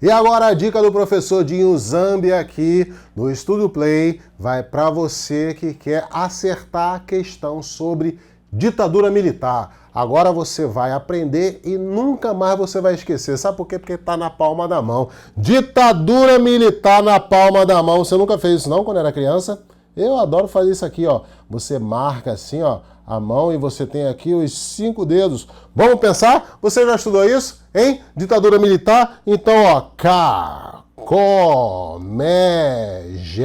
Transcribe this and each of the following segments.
E agora a dica do professor Dinho Zambi aqui no Estúdio Play vai para você que quer acertar a questão sobre ditadura militar. Agora você vai aprender e nunca mais você vai esquecer. Sabe por quê? Porque está na palma da mão. Ditadura militar na palma da mão. Você nunca fez isso não quando era criança? Eu adoro fazer isso aqui, ó. Você marca assim, ó, a mão e você tem aqui os 5 dedos. Vamos pensar? Você já estudou isso, hein? Ditadura militar? Então, ó, K, CO, ME, GE,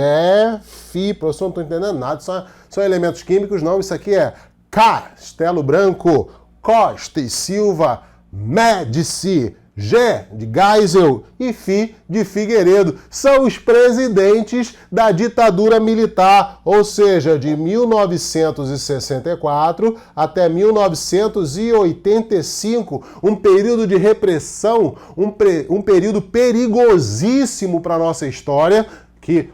FI. Professor, não estou entendendo nada. São elementos químicos, não. Isso aqui é Castelo Branco, Costa e Silva, Médici, G de Geisel e Fi de Figueiredo. São os presidentes da ditadura militar, ou seja, de 1964 até 1985, um período de repressão, um período perigosíssimo para a nossa história, que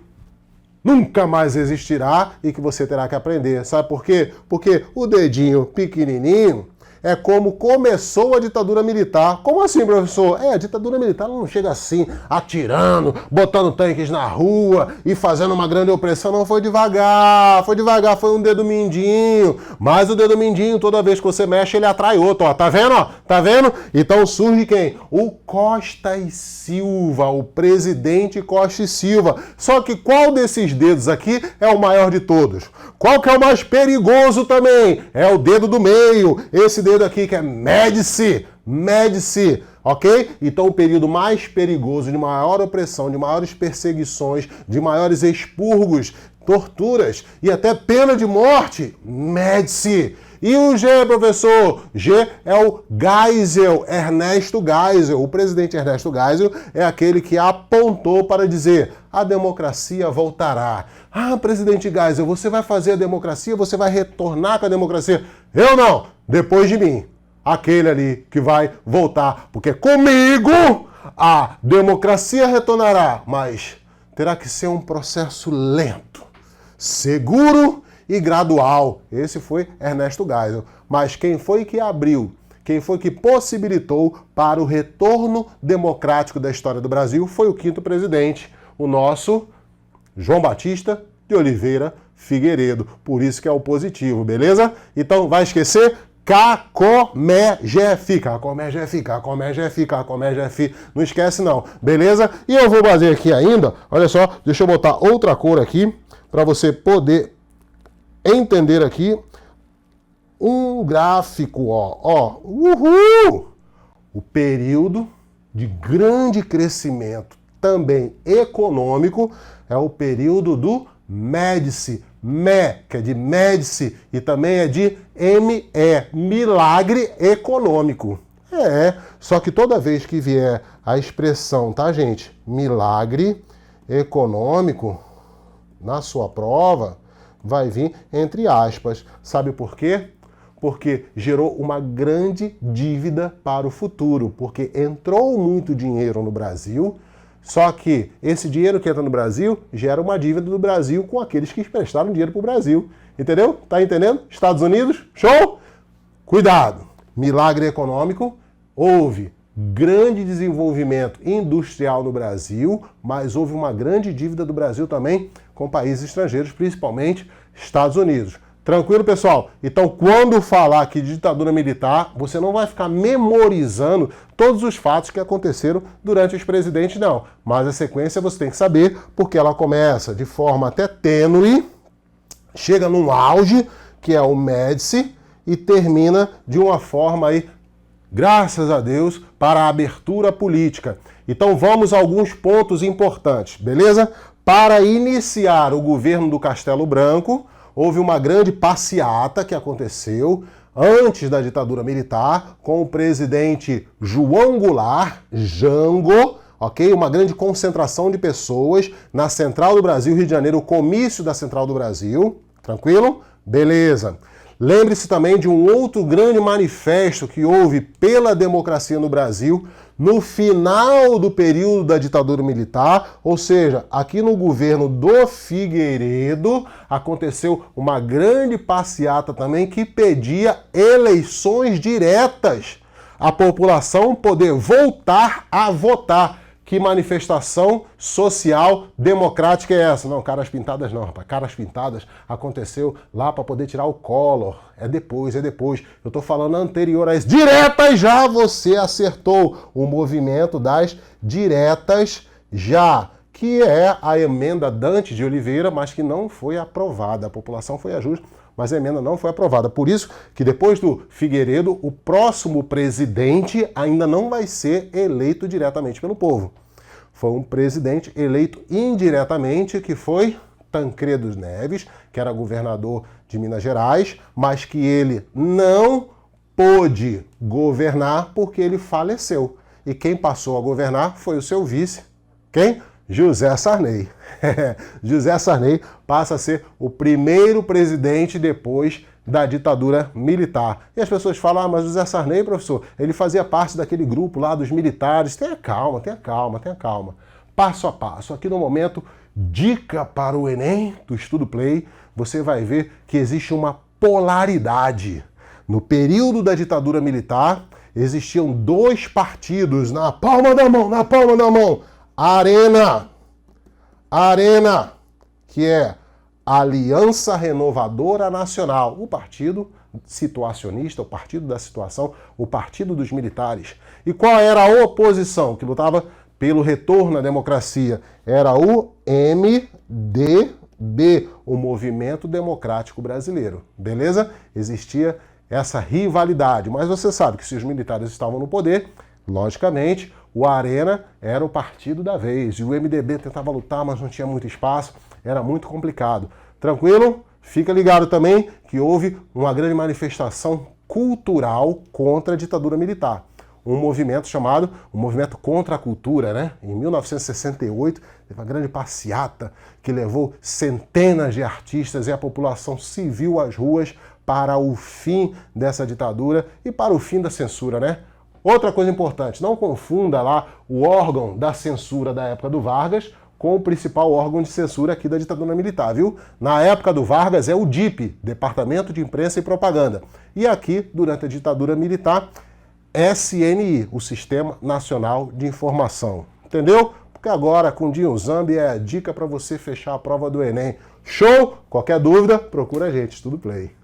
nunca mais existirá e que você terá que aprender. Sabe por quê? Porque o dedinho pequenininho é como começou a ditadura militar. Como assim, professor? A ditadura militar não chega assim, atirando, botando tanques na rua e fazendo uma grande opressão. Não, foi devagar, foi um dedo mindinho. Mas o dedo mindinho, toda vez que você mexe, ele atrai outro, ó. Tá vendo, ó? Tá vendo? Então surge quem? O Costa e Silva, o presidente Costa e Silva. Só que qual desses dedos aqui é o maior de todos? Qual que é o mais perigoso também? É o dedo do meio. Esse dedo aqui que é Médici, ok? Então o período mais perigoso, de maior opressão, de maiores perseguições, de maiores expurgos, torturas e até pena de morte, Médici. E o G, professor? G é o Geisel, Ernesto Geisel. O presidente Ernesto Geisel é aquele que apontou para dizer: a democracia voltará. Ah, presidente Geisel, você vai fazer a democracia? Você vai retornar com a democracia? Eu não! Depois de mim. Aquele ali que vai voltar. Porque comigo a democracia retornará. Mas terá que ser um processo lento, seguro e gradual. Esse foi Ernesto Geisel. Mas quem foi que abriu, quem foi que possibilitou para o retorno democrático da história do Brasil foi o 5º presidente, o nosso João Batista de Oliveira Figueiredo. Por isso que é o positivo, beleza? Então, vai esquecer? K-CO-ME-G-F. K-CO-ME-G-F. Não esquece não, beleza? E eu vou fazer aqui ainda, olha só, deixa eu botar outra cor aqui, para você poder entender aqui um gráfico, ó. Uhul! O período de grande crescimento, também econômico, é o período do Médici. Que é de Médici, e também é de ME, milagre econômico. Só que toda vez que vier a expressão, tá, gente? Milagre econômico, na sua prova, vai vir entre aspas. Sabe por quê? Porque gerou uma grande dívida para o futuro, porque entrou muito dinheiro no Brasil, só que esse dinheiro que entra no Brasil gera uma dívida do Brasil com aqueles que emprestaram dinheiro para o Brasil. Entendeu? Tá entendendo? Estados Unidos, show? Cuidado! Milagre econômico, houve grande desenvolvimento industrial no Brasil, mas houve uma grande dívida do Brasil também com países estrangeiros, principalmente Estados Unidos. Tranquilo, pessoal? Então, quando falar aqui de ditadura militar, você não vai ficar memorizando todos os fatos que aconteceram durante os presidentes, não. Mas a sequência você tem que saber, porque ela começa de forma até tênue, chega num auge, que é o Médici, e termina de uma forma aí, graças a Deus, para a abertura política. Então, vamos a alguns pontos importantes, beleza? Para iniciar o governo do Castelo Branco, houve uma grande passeata que aconteceu antes da ditadura militar com o presidente João Goulart, Jango, ok? Uma grande concentração de pessoas na Central do Brasil, Rio de Janeiro, o comício da Central do Brasil. Tranquilo? Beleza. Lembre-se também de um outro grande manifesto que houve pela democracia no Brasil no final do período da ditadura militar, ou seja, aqui no governo do Figueiredo, aconteceu uma grande passeata também que pedia eleições diretas, a população poder voltar a votar. Que manifestação social democrática é essa? Não, caras pintadas não, rapaz. Caras pintadas aconteceu lá para poder tirar o Collor. É depois, é depois. Eu tô falando anterior a isso. Diretas já você acertou. O movimento das diretas já, que é a emenda Dante de Oliveira, mas que não foi aprovada. A população foi a justa, mas a emenda não foi aprovada. Por isso que depois do Figueiredo, o próximo presidente ainda não vai ser eleito diretamente pelo povo. Foi um presidente eleito indiretamente, que foi Tancredo Neves, que era governador de Minas Gerais, mas que ele não pôde governar porque ele faleceu. E quem passou a governar foi o seu vice. Quem? José Sarney. José Sarney passa a ser o primeiro presidente depois da ditadura militar. E as pessoas falam, mas José Sarney, professor, ele fazia parte daquele grupo lá dos militares. Tenha calma, tenha calma, tenha calma. Passo a passo. Aqui no momento, dica para o Enem do Estudo Play, você vai ver que existe uma polaridade. No período da ditadura militar, existiam dois partidos na palma da mão. Arena, que é Aliança Renovadora Nacional, o partido situacionista, o partido da situação, o partido dos militares. E qual era a oposição que lutava pelo retorno à democracia? Era o MDB, o Movimento Democrático Brasileiro. Beleza? Existia essa rivalidade, mas você sabe que se os militares estavam no poder, logicamente, o Arena era o partido da vez, e o MDB tentava lutar, mas não tinha muito espaço, era muito complicado. Tranquilo? Fica ligado também que houve uma grande manifestação cultural contra a ditadura militar. Um movimento chamado o Movimento Contra a Cultura, né? Em 1968, teve uma grande passeata que levou centenas de artistas e a população civil às ruas para o fim dessa ditadura e para o fim da censura, né? Outra coisa importante, não confunda lá o órgão da censura da época do Vargas com o principal órgão de censura aqui da ditadura militar, viu? Na época do Vargas é o DIP, Departamento de Imprensa e Propaganda. E aqui, durante a ditadura militar, SNI, o Sistema Nacional de Informação. Entendeu? Porque agora, com o Dinho Zambi, é a dica para você fechar a prova do Enem. Show? Qualquer dúvida, procura a gente, Estudo Play.